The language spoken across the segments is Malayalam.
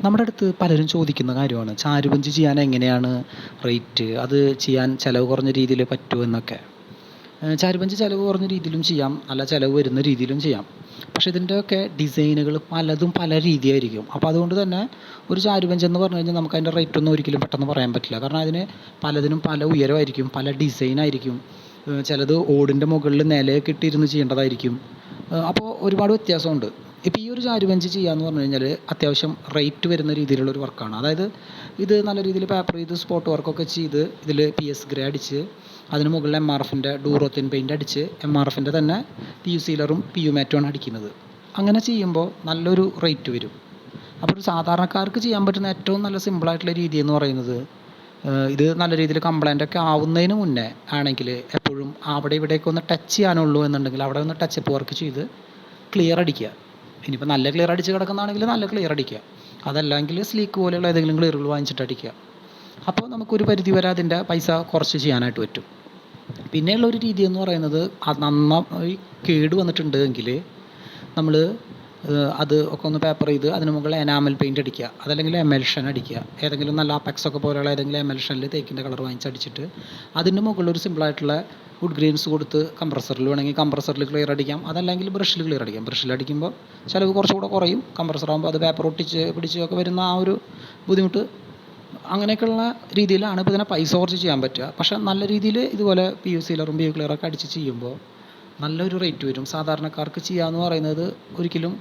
നമ്മുടെ അടുത്ത് പലരും ചോദിക്കുന്ന കാര്യമാണ് ചാരുപഞ്ച് ചെയ്യാൻ എങ്ങനെയാണ് റേറ്റ് അത് ചെയ്യാൻ ചിലവ് കുറഞ്ഞ രീതിയിൽ പറ്റുമോ എന്നൊക്കെ. ചാരുപഞ്ച് ചിലവ് കുറഞ്ഞ രീതിയിലും ചെയ്യാം, നല്ല ചിലവ് വരുന്ന രീതിയിലും ചെയ്യാം. പക്ഷേ ഇതിൻ്റെയൊക്കെ ഡിസൈനുകൾ പലതും പല രീതിയായിരിക്കും. അപ്പോൾ അതുകൊണ്ട് തന്നെ ഒരു ചാരുപഞ്ച് എന്ന് പറഞ്ഞു കഴിഞ്ഞാൽ നമുക്ക് അതിൻ്റെ റേറ്റ് ഒന്നും ഒരിക്കലും പെട്ടെന്ന് പറയാൻ പറ്റില്ല. കാരണം അതിന് പലതിനും പല ഉയരമായിരിക്കും, പല ഡിസൈനായിരിക്കും. ചിലത് ഓടിൻ്റെ മുകളിൽ നിലയൊക്കെ ഇട്ടിരുന്ന് ചെയ്യേണ്ടതായിരിക്കും. അപ്പോൾ ഒരുപാട് വ്യത്യാസമുണ്ട്. ഇപ്പോൾ ഈ ഒരു ചാരുപഞ്ച് ചെയ്യാന്ന് പറഞ്ഞു കഴിഞ്ഞാൽ അത്യാവശ്യം റേറ്റ് വരുന്ന രീതിയിലുള്ളൊരു വർക്കാണ്. അതായത് ഇത് നല്ല രീതിയിൽ പേപ്പർ ചെയ്ത് സ്പോട്ട് വർക്കൊക്കെ ചെയ്ത് ഇതിൽ PS ഗ്രേ അടിച്ച് അതിന് മുകളിൽ MRFൻ്റെ ഡൂറോത്തിൻ പെയിൻ്റ് അടിച്ച് MRFൻ്റെ തന്നെ PU സീലറും PU മാറ്റുമാണ് അടിക്കുന്നത്. അങ്ങനെ ചെയ്യുമ്പോൾ നല്ലൊരു റേറ്റ് വരും. അപ്പോൾ ഒരു സാധാരണക്കാർക്ക് ചെയ്യാൻ പറ്റുന്ന ഏറ്റവും നല്ല സിമ്പിളായിട്ടുള്ള രീതി എന്ന് പറയുന്നത് ഇത് നല്ല രീതിയിൽ കംപ്ലൈൻ്റ് ഒക്കെ ആവുന്നതിന് മുന്നേ ആണെങ്കിൽ എപ്പോഴും അവിടെ ഇവിടെയൊക്കെ ഒന്ന് ടച്ച് ചെയ്യാനുള്ളൂ എന്നുണ്ടെങ്കിൽ അവിടെ ഒന്ന് ടച്ചപ്പ് വർക്ക് ചെയ്ത് ക്ലിയർ അടിക്കുക. ഇനിയിപ്പോൾ നല്ല ക്ലിയർ അടിച്ച് കിടക്കുന്നതാണെങ്കിൽ നല്ല ക്ലിയർ അടിക്കുക, അതല്ലെങ്കിൽ സ്ലീക്ക് പോലെയുള്ള ഏതെങ്കിലും ക്ലിയറുകൾ വാങ്ങിച്ചിട്ട് അടിക്കുക. അപ്പോൾ നമുക്കൊരു പരിധി വരെ അതിൻ്റെ പൈസ കുറച്ച് ചെയ്യാനായിട്ട് പറ്റും. പിന്നെയുള്ള ഒരു രീതി എന്ന് പറയുന്നത് അത് നന്നായി കേട് വന്നിട്ടുണ്ട് എങ്കിൽ നമ്മൾ അത് ഒക്കെ ഒന്ന് പേപ്പർ ചെയ്ത് അതിന് മുകളിൽ എനാമൽ പെയിൻ്റ് അടിക്കുക, അതല്ലെങ്കിൽ എമൽഷൻ അടിക്കുക. ഏതെങ്കിലും നല്ല അപെക്സ് ഒക്കെ പോലെയുള്ള ഏതെങ്കിലും എമൽഷനിൽ തേക്കിൻ്റെ കളർ വാങ്ങിച്ചടിച്ചിട്ട് അതിൻ്റെ മുകളിൽ ഒരു സിമ്പിളായിട്ടുള്ള വുഡ് ഗ്രെയിൻസ് കൊടുത്ത് കംപ്രസറിൽ വേണമെങ്കിൽ കംപ്രസറിൽ ക്ലിയർ അടിക്കാം, അതല്ലെങ്കിൽ ബ്രഷിൽ ക്ലിയർ അടിക്കാം. ബ്രഷിൽ അടിക്കുമ്പോൾ ചിലവ് കുറച്ചുകൂടെ കുറയും. കംപ്രസറാകുമ്പോൾ അത് പേപ്പർ ഒട്ടിച്ച് പിടിച്ച് ഒക്കെ വരുന്ന ആ ഒരു ബുദ്ധിമുട്ട് അങ്ങനെയൊക്കെയുള്ള രീതിയിലാണ് ഇപ്പോൾ ഇതിനെ പൈസ കുറച്ച് ചെയ്യാൻ പറ്റുക. പക്ഷേ നല്ല രീതിയിൽ ഇതുപോലെ PU സീലറും PU ക്ലിയറൊക്കെ അടിച്ച് ചെയ്യുമ്പോൾ നല്ലൊരു റേറ്റ് വരും. സാധാരണക്കാർക്ക് ചെയ്യാമെന്ന് പറയുന്നത് ഒരിക്കലും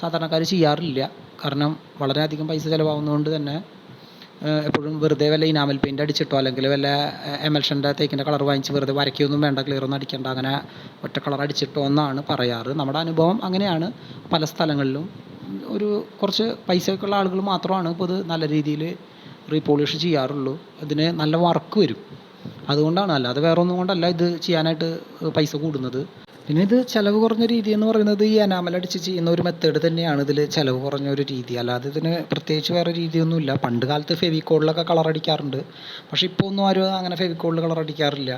സാധാരണക്കാർ ചെയ്യാറില്ല. കാരണം വളരെയധികം പൈസ ചിലവാകുന്നതുകൊണ്ട് തന്നെ എപ്പോഴും വെറുതെ വല്ല ഇനാമൽ പെയിൻ്റ് അടിച്ചിട്ടോ അല്ലെങ്കിൽ വല്ല എമൽഷൻ്റെ തേക്കിൻ്റെ കളർ വാങ്ങിച്ച് വെറുതെ വരയ്ക്കൊന്നും വേണ്ട, ക്ലിയറൊന്നും അടിക്കേണ്ട, അങ്ങനെ ഒറ്റ കളർ അടിച്ചിട്ടോ എന്നാണ് പറയാറ്. നമ്മുടെ അനുഭവം അങ്ങനെയാണ്. പല സ്ഥലങ്ങളിലും ഒരു കുറച്ച് പൈസയൊക്കെ ഉള്ള ആളുകൾ മാത്രമാണ് ഇപ്പോൾ ഇത് നല്ല രീതിയിൽ റീപോളിഷ് ചെയ്യാറുള്ളൂ. ഇതിന് നല്ല വർക്ക് വരും, അതുകൊണ്ടാണ്. അല്ലാതെ വേറെ ഒന്നും കൊണ്ടല്ല ഇത് ചെയ്യാനായിട്ട് പൈസ കൂടുന്നത്. പിന്നെ ഇത് ചിലവ് കുറഞ്ഞ രീതി എന്ന് പറയുന്നത് ഈ എനാമൽ അടിച്ച് ചെയ്യുന്ന ഒരു മെത്തേഡ് തന്നെയാണ് ഇതിൽ ചിലവ് കുറഞ്ഞ ഒരു രീതി. അല്ലാതെ ഇതിന് പ്രത്യേകിച്ച് വേറെ രീതിയൊന്നുമില്ല. പണ്ട് കാലത്ത് ഫെവിക്കോളിലൊക്കെ കളർ അടിക്കാറുണ്ട്, പക്ഷേ ഇപ്പോൾ ഒന്നും ആരും അങ്ങനെ ഫെവിക്കോളിൽ കളർ അടിക്കാറില്ല.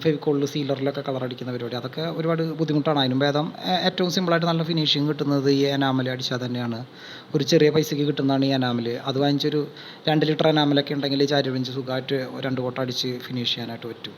ഫെവിക്കോളിൽ സീലറിലൊക്കെ കളർ അടിക്കുന്ന പരിപാടി അതൊക്കെ ഒരുപാട് ബുദ്ധിമുട്ടാണ്. അതിനും ഭേദം ഏറ്റവും സിമ്പിളായിട്ട് നല്ല ഫിനിഷിങ് കിട്ടുന്നത് ഈ എനാമൽ അടിച്ചാൽ തന്നെയാണ്. ഒരു ചെറിയ പൈസയ്ക്ക് കിട്ടുന്നതാണ് ഈ എനാമൽ. അത് വാങ്ങിച്ചൊരു 2 ലിറ്റർ എനാമലൊക്കെ ഉണ്ടെങ്കിൽ ചാരുപഞ്ച് സുഖമായിട്ട് 2 കോട്ട അടിച്ച് ഫിനിഷ് ചെയ്യാനായിട്ട് പറ്റും.